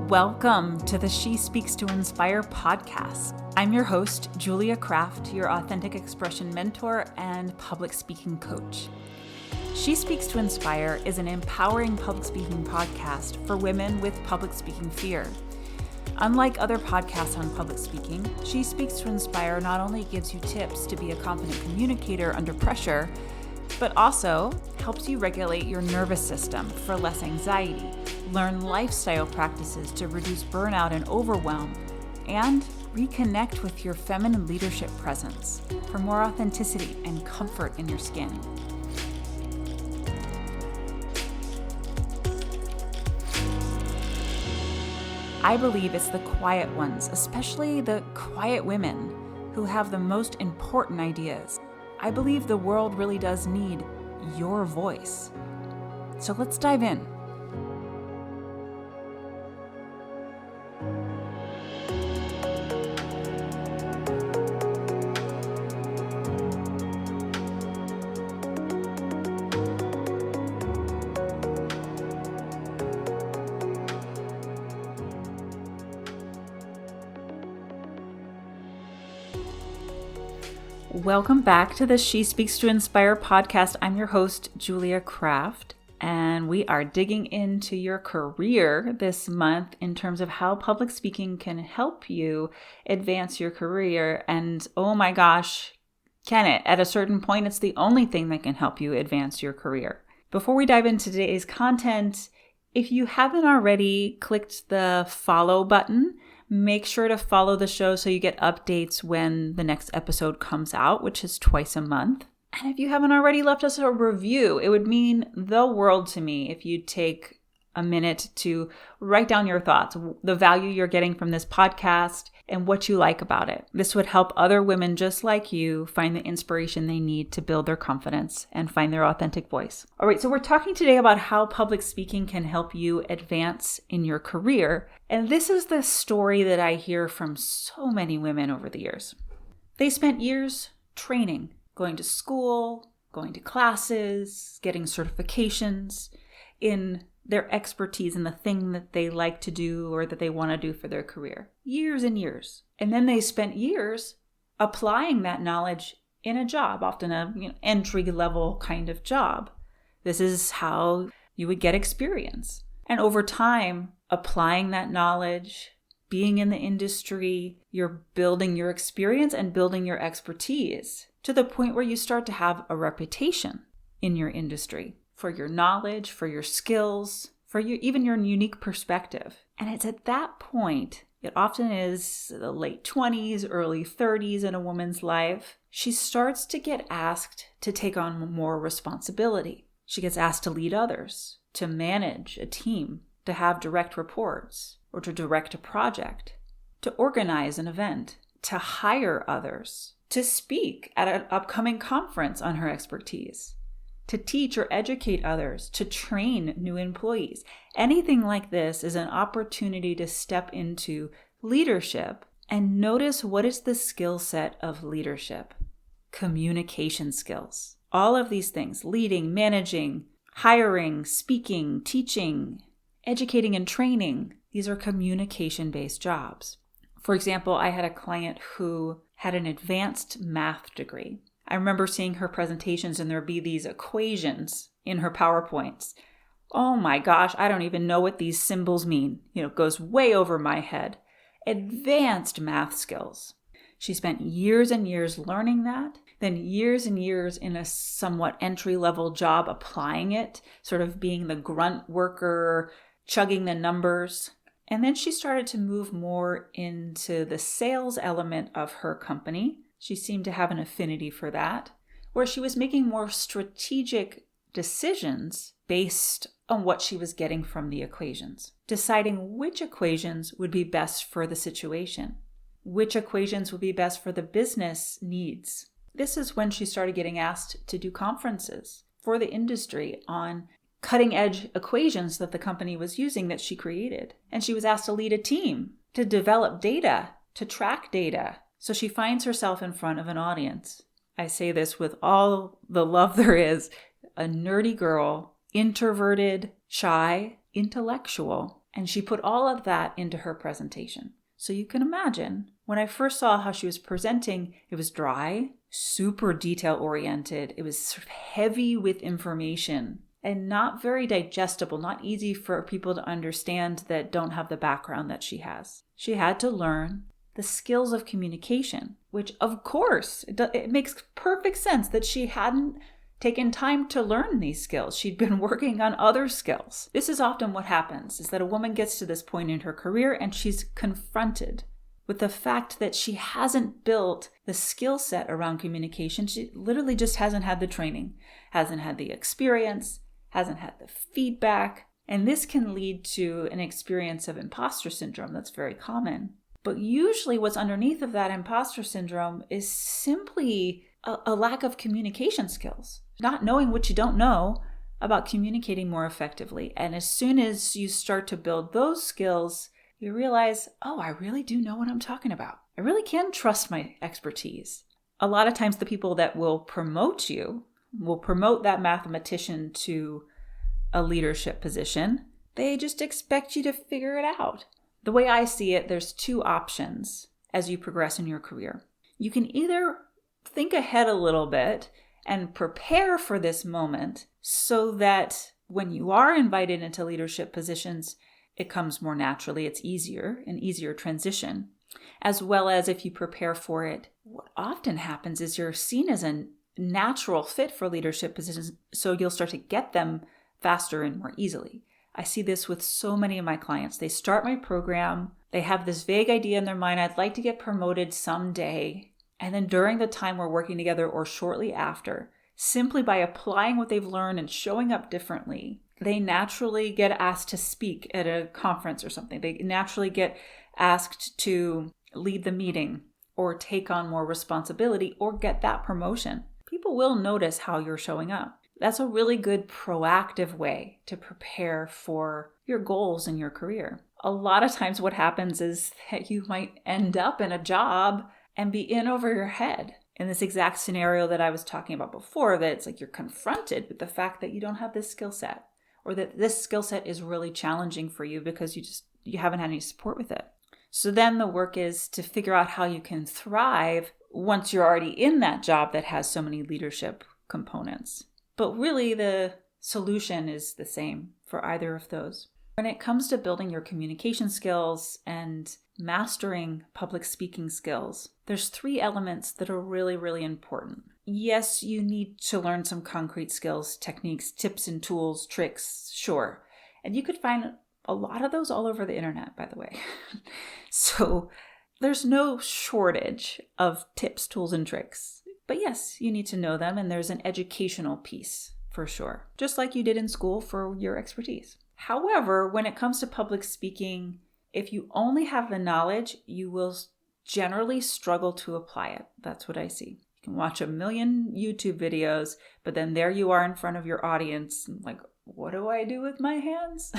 Welcome to the She Speaks to Inspire podcast. I'm your host, Julia Kraft, your authentic expression mentor and public speaking coach. She Speaks to Inspire is an empowering public speaking podcast for women with public speaking fear. Unlike other podcasts on public speaking, She Speaks to Inspire not only gives you tips to be a confident communicator under pressure, but also helps you regulate your nervous system for less anxiety, learn lifestyle practices to reduce burnout and overwhelm, and reconnect with your feminine leadership presence for more authenticity and comfort in your skin. I believe it's the quiet ones, especially the quiet women, who have the most important ideas. I believe the world really does need your voice. So let's dive in. Welcome back to the She Speaks to Inspire podcast. I'm your host, Julia Kraft, and we are digging into your career this month in terms of how public speaking can help you advance your career. And oh my gosh, can it? At a certain point, it's the only thing that can help you advance your career. Before we dive into today's content, if you haven't already clicked the follow button, make sure to follow the show so you get updates when the next episode comes out, which is twice a month. And if you haven't already left us a review, it would mean the world to me if you take a minute to write down your thoughts, the value you're getting from this podcast, and what you like about it. This would help other women just like you find the inspiration they need to build their confidence and find their authentic voice. All right, so we're talking today about how public speaking can help you advance in your career. And this is the story that I hear from so many women over the years. They spent years training, going to school, going to classes, getting certifications in their expertise in the thing that they like to do or that they want to do for their career. Years and years. And then they spent years applying that knowledge in a job, often a entry-level kind of job. This is how you would get experience. And over time, applying that knowledge, being in the industry, you're building your experience and building your expertise to the point where you start to have a reputation in your industry for your knowledge, for your skills, for even your unique perspective. And it's at that point, it often is the late 20s, early 30s in a woman's life, she starts to get asked to take on more responsibility. She gets asked to lead others, to manage a team, to have direct reports, or to direct a project, to organize an event, to hire others, to speak at an upcoming conference on her expertise, to teach or educate others, to train new employees. Anything like this is an opportunity to step into leadership and notice what is the skill set of leadership. Communication skills. All of these things, leading, managing, hiring, speaking, teaching, educating and training, these are communication-based jobs. For example, I had a client who had an advanced math degree. I remember seeing her presentations and there'd be these equations in her PowerPoints. Oh my gosh, I don't even know what these symbols mean. It goes way over my head. Advanced math skills. She spent years and years learning that, then years and years in a somewhat entry-level job applying it, sort of being the grunt worker, chugging the numbers. And then she started to move more into the sales element of her company. She seemed to have an affinity for that, where she was making more strategic decisions based on what she was getting from the equations, deciding which equations would be best for the situation, which equations would be best for the business needs. This is when she started getting asked to do conferences for the industry on cutting-edge equations that the company was using that she created. And she was asked to lead a team, to develop data, to track data. So she finds herself in front of an audience. I say this with all the love there is, a nerdy girl, introverted, shy, intellectual, And she put all of that into her presentation. So you can imagine, when I first saw how she was presenting, it was dry, super detail-oriented. It was sort of heavy with information and not very digestible, not easy for people to understand that don't have the background that she has. She had to learn the skills of communication, which of course, it makes perfect sense that she hadn't taken time to learn these skills. She'd been working on other skills. This is often what happens, is that a woman gets to this point in her career and she's confronted with the fact that she hasn't built the skill set around communication. She literally just hasn't had the training, hasn't had the experience, hasn't had the feedback. And this can lead to an experience of imposter syndrome that's very common. But usually what's underneath of that imposter syndrome is simply a lack of communication skills, not knowing what you don't know about communicating more effectively. And as soon as you start to build those skills, you realize, oh, I really do know what I'm talking about. I really can trust my expertise. A lot of times the people that will promote you, will promote that mathematician to a leadership position, they just expect you to figure it out. The way I see it, there's two options as you progress in your career. You can either think ahead a little bit and prepare for this moment so that when you are invited into leadership positions, it comes more naturally. It's an easier transition. As well as if you prepare for it, what often happens is you're seen as a natural fit for leadership positions, so you'll start to get them faster and more easily. I see this with so many of my clients. They start my program, they have this vague idea in their mind, I'd like to get promoted someday. And then during the time we're working together or shortly after, simply by applying what they've learned and showing up differently, they naturally get asked to speak at a conference or something. They naturally get asked to lead the meeting or take on more responsibility or get that promotion. People will notice how you're showing up. That's a really good proactive way to prepare for your goals in your career. A lot of times what happens is that you might end up in a job and be in over your head. In this exact scenario that I was talking about before, that it's like you're confronted with the fact that you don't have this skill set, or that this skill set is really challenging for you because you haven't had any support with it. So then the work is to figure out how you can thrive once you're already in that job that has so many leadership components. But really the solution is the same for either of those. When it comes to building your communication skills and mastering public speaking skills, there's 3 elements that are really, really important. Yes, you need to learn some concrete skills, techniques, tips and tools, tricks, sure. And you could find a lot of those all over the internet, by the way. So there's no shortage of tips, tools, and tricks. But yes, you need to know them, and there's an educational piece for sure, just like you did in school for your expertise. However, when it comes to public speaking, if you only have the knowledge, you will generally struggle to apply it. That's what I see. You can watch a million YouTube videos, but then there you are in front of your audience, like, what do I do with my hands?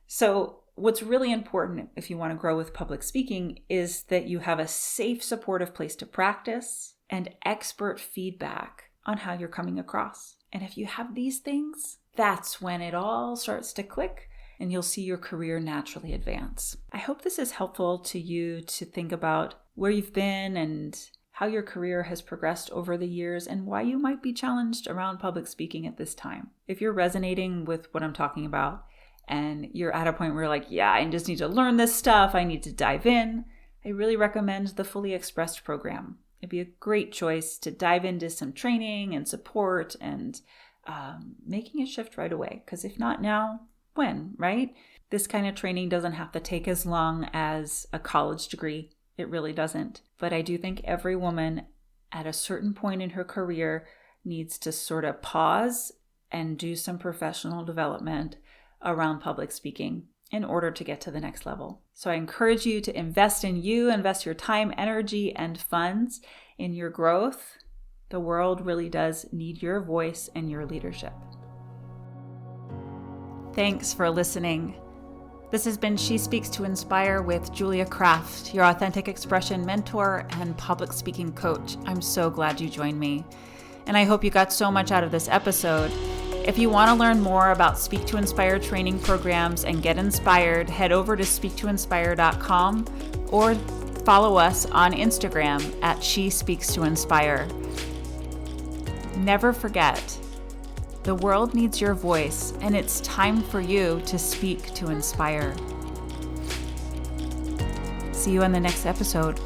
So what's really important if you want to grow with public speaking is that you have a safe, supportive place to practice and expert feedback on how you're coming across. And if you have these things, that's when it all starts to click and you'll see your career naturally advance. I hope this is helpful to you to think about where you've been and how your career has progressed over the years and why you might be challenged around public speaking at this time. If you're resonating with what I'm talking about and you're at a point where you're like, yeah, I just need to learn this stuff, I need to dive in, I really recommend the Fully Expressed program. It'd be a great choice to dive into some training and support and making a shift right away. Because if not now, when, right? This kind of training doesn't have to take as long as a college degree. It really doesn't. But I do think every woman at a certain point in her career needs to sort of pause and do some professional development around public speaking in order to get to the next level. So I encourage you to invest in you, invest your time, energy, and funds in your growth. The world really does need your voice and your leadership. Thanks for listening. This has been She Speaks to Inspire with Julia Kraft, your authentic expression mentor and public speaking coach. I'm so glad you joined me. And I hope you got so much out of this episode. If you want to learn more about Speak to Inspire training programs and get inspired, head over to speaktoinspire.com or follow us on Instagram at She Speaks to Inspire. Never forget, the world needs your voice, and it's time for you to speak to inspire. See you in the next episode.